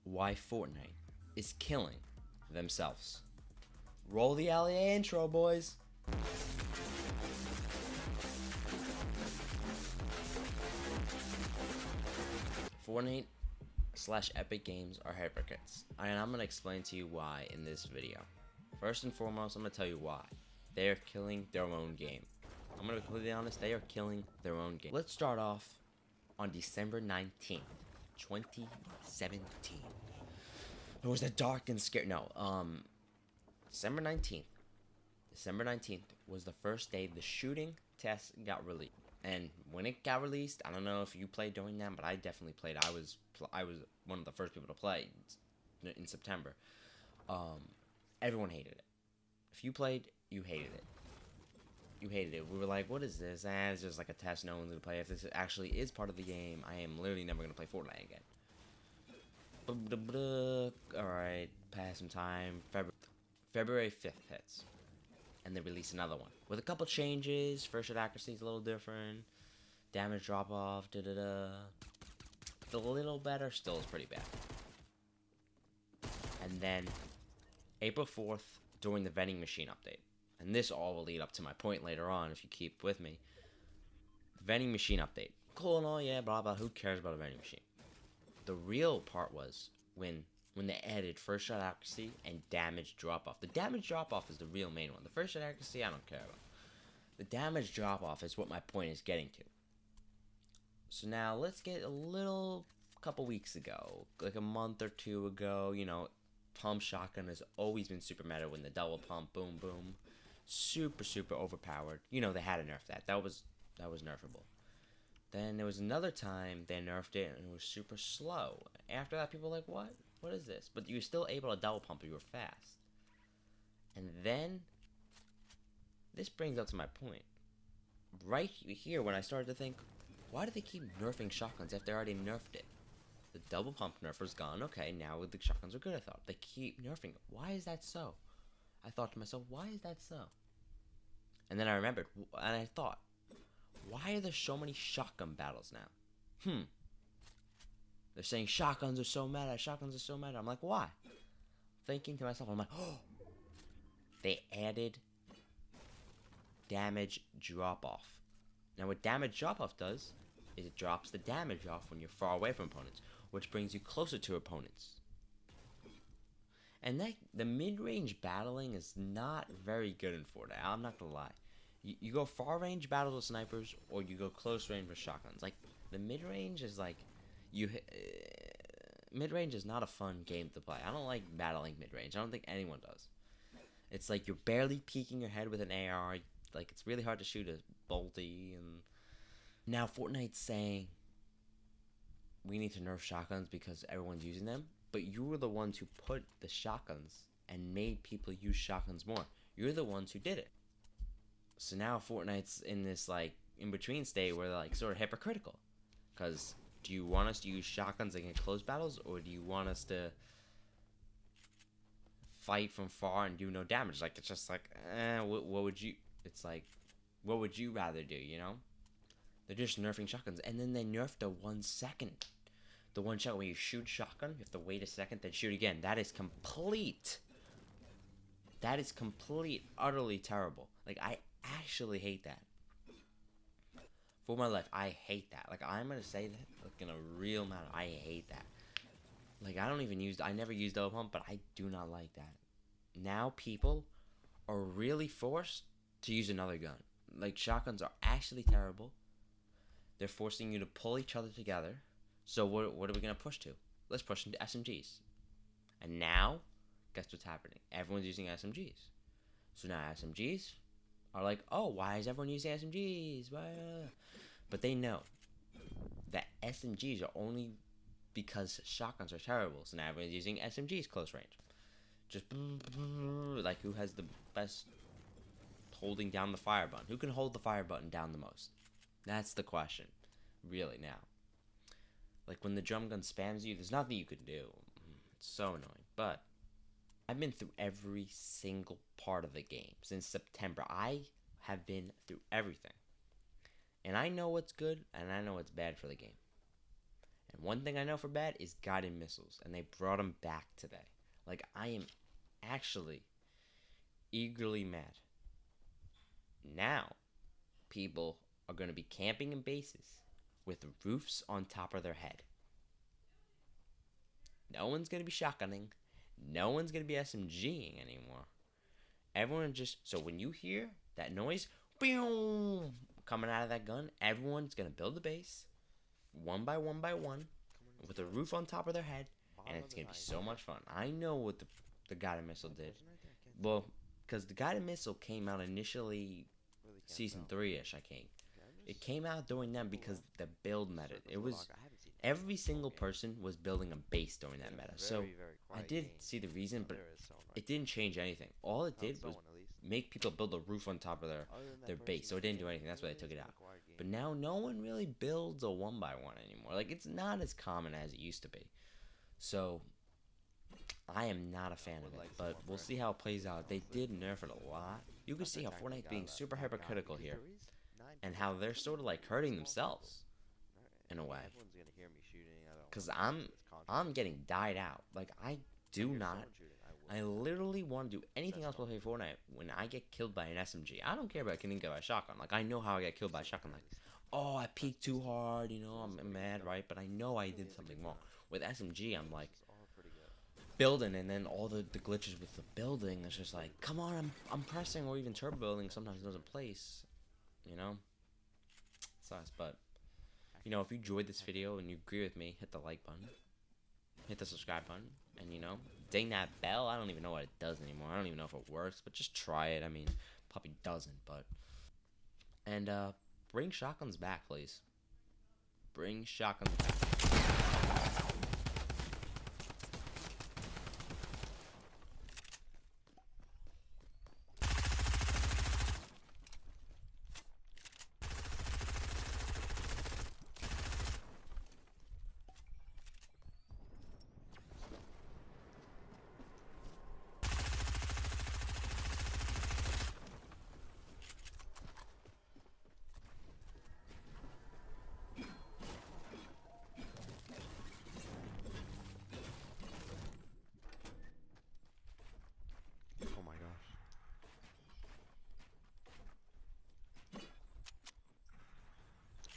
why Fortnite is killing themselves. Roll the LA intro, boys. Fortnite slash Epic Games are hypocrites, and I'm gonna explain to you why in this video. First and foremost, I'm gonna tell you why. They are killing their own game. I'm gonna be completely honest, they are killing their own game. Let's start off on December 19th, 2017. It was a dark and scary, December 19th. December 19th was the first day the shooting test got released. And when it got released, I don't know if you played during that, but I definitely played. I was one of the first people to play in September. Everyone hated it. If you played, you hated it. You hated it. We were like, what is this? It's just like a test. No one's going to play. If this actually is part of the game, I am literally never going to play Fortnite again. Alright, pass some time. February 5th hits. And they release another one. With a couple changes. First shot accuracy is a little different. Damage drop off. It's a little better. Still is pretty bad. And then April 4th, during the vending machine update. And this all will lead up to my point later on if you keep with me. The vending machine update. Cool and all, yeah, blah blah. Who cares about a vending machine? The real part was when they added first shot accuracy and damage drop off. The damage drop off is the real main one. The first shot accuracy I don't care about. The damage drop off is what my point is getting to. So now let's get a couple weeks ago, like a month or two ago, pump shotgun has always been super meta when the double pump, boom boom. Super overpowered. They had to nerf that. That was nerfable. Then there was another time they nerfed it and it was super slow. After that, people were like, what? What is this? But you were still able to double pump if you were fast. And then, this brings up to my point. Right here, when I started to think, why do they keep nerfing shotguns if they already nerfed it? The double pump nerfer's gone. Okay, now the shotguns are good, I thought. They keep nerfing it. Why is that so? I thought to myself, why is that so? And then I remembered, and I thought, why are there so many shotgun battles now? They're saying shotguns are so meta, shotguns are so meta. I'm like, why? Thinking to myself, I'm like, oh, they added damage drop off. Now what damage drop off does is it drops the damage off when you're far away from opponents, which brings you closer to opponents. And the mid-range battling is not very good in Fortnite. I'm not gonna lie. You go far-range battles with snipers, or you go close-range with shotguns. Like, the mid-range is like, mid-range is not a fun game to play. I don't like battling mid-range. I don't think anyone does. It's like you're barely peeking your head with an AR. Like, it's really hard to shoot a bolty. And now Fortnite's saying we need to nerf shotguns because everyone's using them. But you were the ones who put the shotguns and made people use shotguns more. You're the ones who did it. So now Fortnite's in this, like, in-between state where they're, like, sort of hypocritical. Because do you want us to use shotguns against close battles, or do you want us to fight from far and do no damage? Like, it's just like, what would you... It's like, what would you rather do, They're just nerfing shotguns. And then they nerfed the 1 second. The one shot when you shoot shotgun, you have to wait a second, then shoot again. That is complete. That is complete, utterly terrible. Like, I actually hate that. For my life, I hate that. Like, I'm gonna say that, like, in a real manner, I hate that. Like, I never used double pump, but I do not like that. Now people are really forced to use another gun. Like, shotguns are actually terrible. They're forcing you to pull each other together. So what are we going to push to? Let's push into SMGs. And now, guess what's happening? Everyone's using SMGs. So now SMGs are like, oh, why is everyone using SMGs? But they know that SMGs are only because shotguns are terrible. So now everyone's using SMGs close range. Just like, who has the best holding down the fire button? Who can hold the fire button down the most? That's the question, really, now. Like, when the drum gun spams you, there's nothing you can do. It's so annoying. But I've been through every single part of the game since September. I have been through everything. And I know what's good, and I know what's bad for the game. And one thing I know for bad is guided missiles, and they brought them back today. Like, I am actually eagerly mad. Now, people are going to be camping in bases with roofs on top of their head. No one's going to be shotgunning. No one's going to be SMGing anymore. Everyone just... So when you hear that noise, boom, coming out of that gun, everyone's going to build a base, one by one, with a roof on top of their head, and it's going to be so much fun. I know what the guided missile did. Well, because the guided missile came out initially season 3-ish, I think. It came out during them because the build meta. It was... Every single person was building a base during that meta. So, I did see the reason, but it didn't change anything. All it did was make people build a roof on top of their base. So it didn't do anything. That's why they took it out. But now no one really builds a 1x1 anymore. Like, it's not as common as it used to be. So, I am not a fan of it. But we'll see how it plays out. They did nerf it a lot. You can see how Fortnite being super hypocritical here. And how they're sort of like hurting themselves. In a way. Because I'm getting died out. Like, I do not... I literally want to do anything else but play Fortnite when I get killed by an SMG. I don't care about getting killed by a shotgun. Like, I know how I get killed by a shotgun. Like, oh, I peeked too hard, you know, I'm mad, right? But I know I did something wrong. With SMG, I'm like, building, and then all the glitches with the building, it's just like, come on, I'm pressing, or even turbo building sometimes doesn't place, you know? Sucks, but... You know, if you enjoyed this video and you agree with me, hit the like button, hit the subscribe button, and, you know, ding that bell. I don't even know what it does anymore. I don't even know if it works, but just try it. I mean, probably doesn't, but... And, bring shotguns back, please. Bring shotguns back.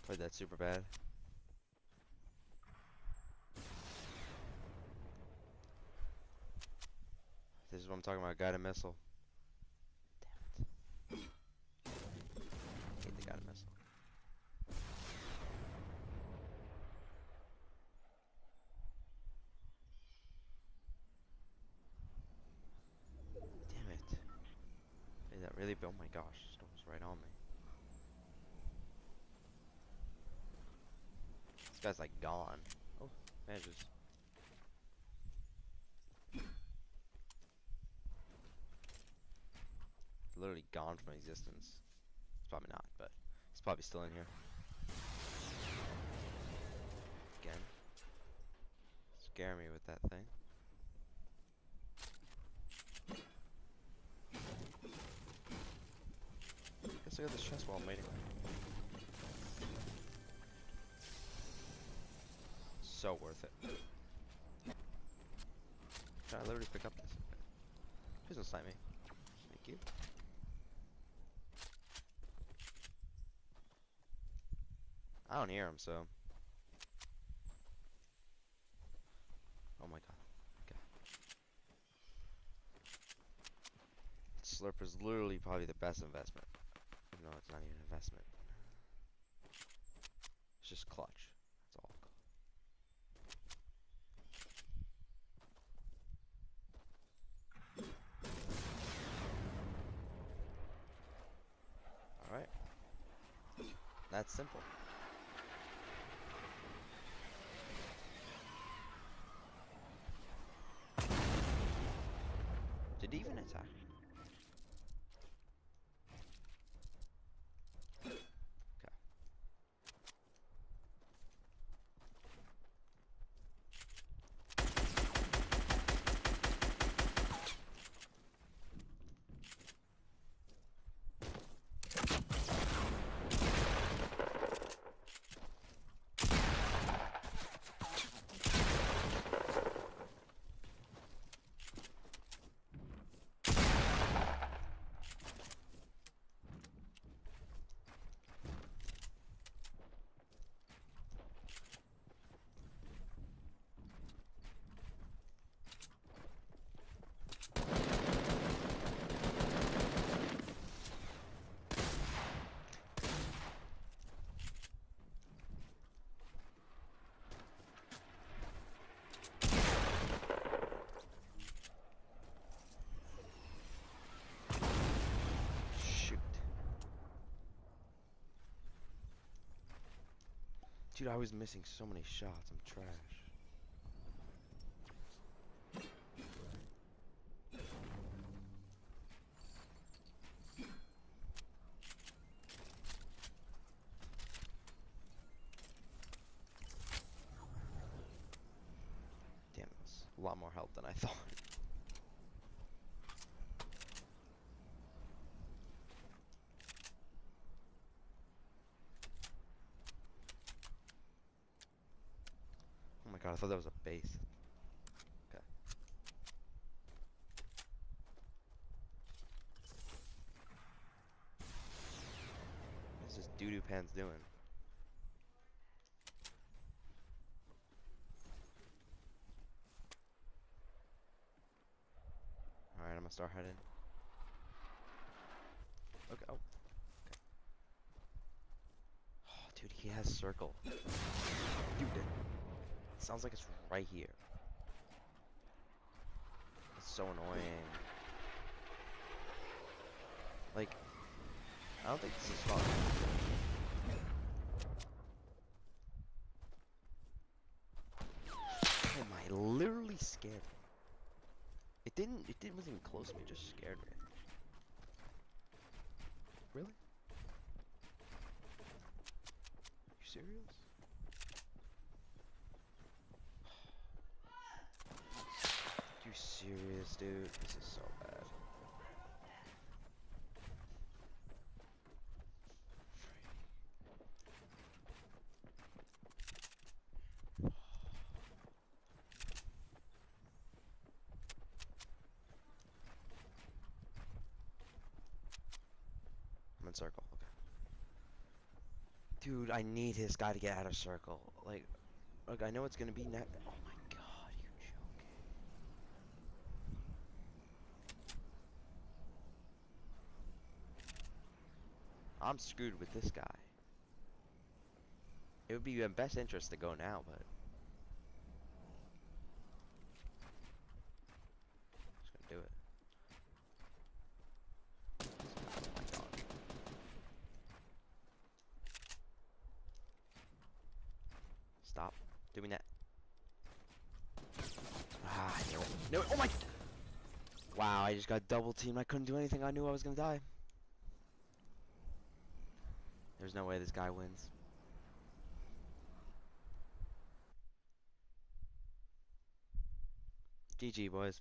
Played that super bad. This is what I'm talking about, guided missile. Damn it. Hate the guided missile. Damn it. Is that really? Oh my gosh, storm's right on me. This guy's like gone. Oh, manages. Literally gone from existence. It's probably not, but he's probably still in here. Again. Scare me with that thing. Guess I got this chest while I'm waiting. So worth it. Can I literally pick up this? Please don't snipe me. Thank you. I don't hear him, so. Oh my god. Okay. Slurp is literally probably the best investment. Even though it's not even an investment. It's just clutch. That's all. Alright. That's simple. Did he even attack? Okay. Dude, I was missing so many shots. I'm trash. Damn, that's a lot more health than I thought. Oh my god, I thought that was a base. Okay. What's this doo-doo pants doing? Alright, I'm gonna start heading. Okay, oh. Okay. Oh, dude, he has circle. Dude, it sounds like it's right here. It's so annoying. Like, I don't think this is fun. Oh my, literally scared me. It wasn't even close to me, it just scared me. Really? You serious? You serious, dude? This is so bad. I'm in circle, okay. Dude, I need his guy to get out of circle. Like, I know it's gonna be next. Oh my god, you're joking. I'm screwed with this guy. It would be in best interest to go now, but just gonna do it. Oh my god. Stop doing that. Ah, I knew it. No, oh my. Wow, I just got double teamed. I couldn't do anything. I knew I was gonna die. There's no way this guy wins. GG, boys.